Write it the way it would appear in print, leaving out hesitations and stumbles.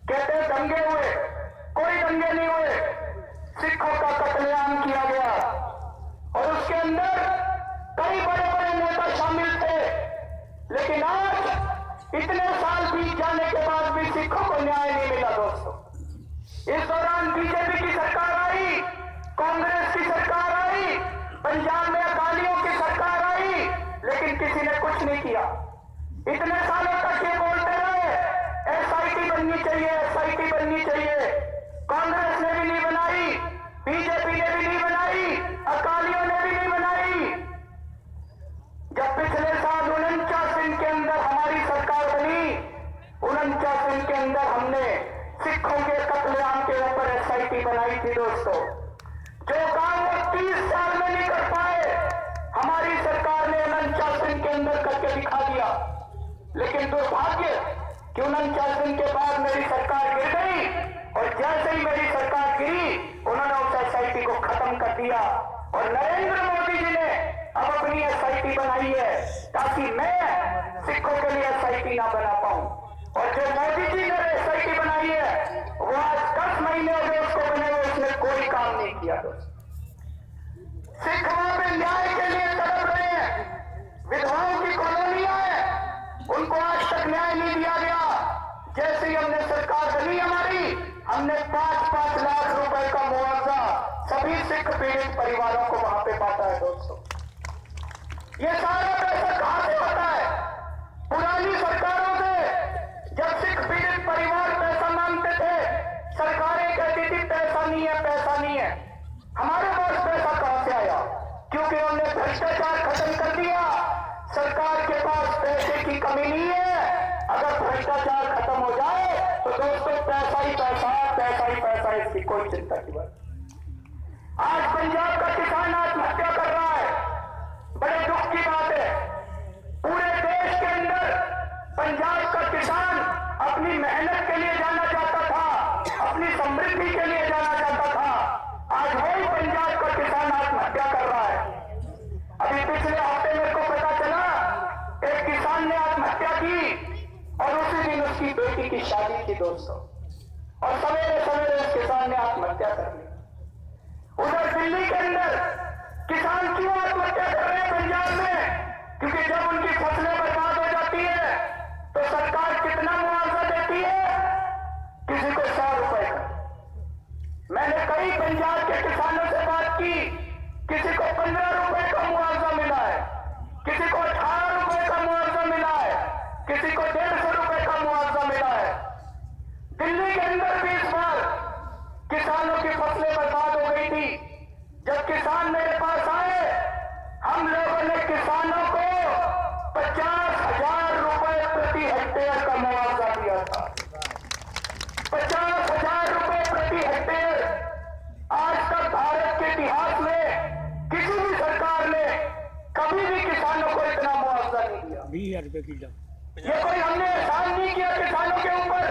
कहते हैं दंगे हुए, कोई दंगे नहीं हुए। सिखों का कत्लेआम किया गया और उसके अंदर कई बड़े बड़े नेता शामिल थे। लेकिन आज इतने साल बीत जाने के बाद भी सिखों को न्याय नहीं मिला दोस्तों। इस दौरान बीजेपी की सरकार आई, कांग्रेस की सरकार आई, पंजाब में अकालियों की सरकार आई, लेकिन किसी ने कुछ नहीं किया। इतने सालों तक ये बोलते रहे एसआईटी बननी चाहिए, एसआईटी बननी चाहिए। कांग्रेस ने भी नहीं बनाई, बीजेपी ने भी नहीं बनाई, अकालियों ने भी नहीं बनाई। जब पिछले साल 49 दिन के अंदर हमारी सरकार बनी, 49 दिन के अंदर हमने सिखों के कत्लेआम के ऊपर एसआईटी बनाई थी दोस्तों। जो काम वो 30 साल में नहीं कर पाए, हमारी सरकार ने 49 दिन के अंदर करके दिखा दिया। लेकिन दुर्भाग्य कि 49 दिन के बाद मेरी सरकार गिर गई और जैसे ही मेरी सरकार गिरी उन्होंने उस एसआईटी को खत्म कर दिया। और नरेंद्र मोदी जी ने अब अपनी एसआईटी बनाई है ताकि मैं सिखों के लिए एसआईटी ना बना पाऊं। और जो मोदी जी ने एसआईटी बनाई है वो आज 10 महीने हो गए उसको बने हुए, उसने कोई काम नहीं किया दोस्तों। सिख वहां पे न्याय के लिए तड़प रहे हैं। विधवाओं की कॉलोनियां है, उनको आज तक न्याय नहीं दिया गया। जैसे ही हमने सरकार बनी हमारी, हमने 5-5 लाख रुपए का मुआवजा सभी सिख पीड़ित परिवारों को वहां पे बांटा है दोस्तों। ये सारा पैसा कहां से होता है? पुरानी सरकारों से। जब सिख पीड़ित परिवार पैसा मांगते थे, सरकारें कहती थी पैसा नहीं है, पैसा नहीं है। हमारे पास पैसा कहां से आया? क्योंकि उन्होंने भ्रष्टाचार खत्म कर दिया। सरकार के पास पैसे की कमी नहीं है। अगर भ्रष्टाचार खत्म हो जाए तो दोस्तों पैसा ही पैसा, पैसा ही पैसा, इसकी कोई चिंता की बात। आज पंजाब का किसान आत्महत्या कर रहा है, बड़े दुख की बात है। पूरे देश के अंदर पंजाब का किसान अपनी मेहनत के लिए जाना चाहता था, अपनी समृद्धि के लिए जाना चाहता था। आज वही पंजाब का किसान आत्महत्या कर रहा है। अभी पिछले हफ्ते मेरे को पता चला एक किसान ने आत्महत्या की और उसी दिन उसकी बेटी की शादी थी दोस्तों। और सवेरे सवेरे उस किसान ने आत्महत्या कर ली। उधर दिल्ली के अंदर किसान क्यों आत्महत्या कर रहे हैं पंजाब में? क्योंकि जब उनकी फसलें बर्बाद हो जाती है तो सरकार कितना मुआवजा देती है? किसी को 100 रुपए का। मैंने कई पंजाब के किसानों से बात की, किसी को 15 रुपए का मुआवजा मिला है, किसी को 18 रुपए का मुआवजा मिला है, किसी को 150 रुपए का मुआवजा मिला है। दिल्ली के अंदर भी इस बार किसानों की फसलें बर्बाद हो गई थी। जब किसान मेरे पास आए, हम लोगों ने किसानों को 50,000 रुपए प्रति हेक्टेयर का मुआवजा दिया था। 50,000 रुपए प्रति हेक्टेयर। आज तक भारत के इतिहास में किसी भी सरकार ने कभी भी किसानों को इतना मुआवजा नहीं दिया। 20,000 रुपए किलो। ये कोई हमने एहसान नहीं किया किसानों के ऊपर।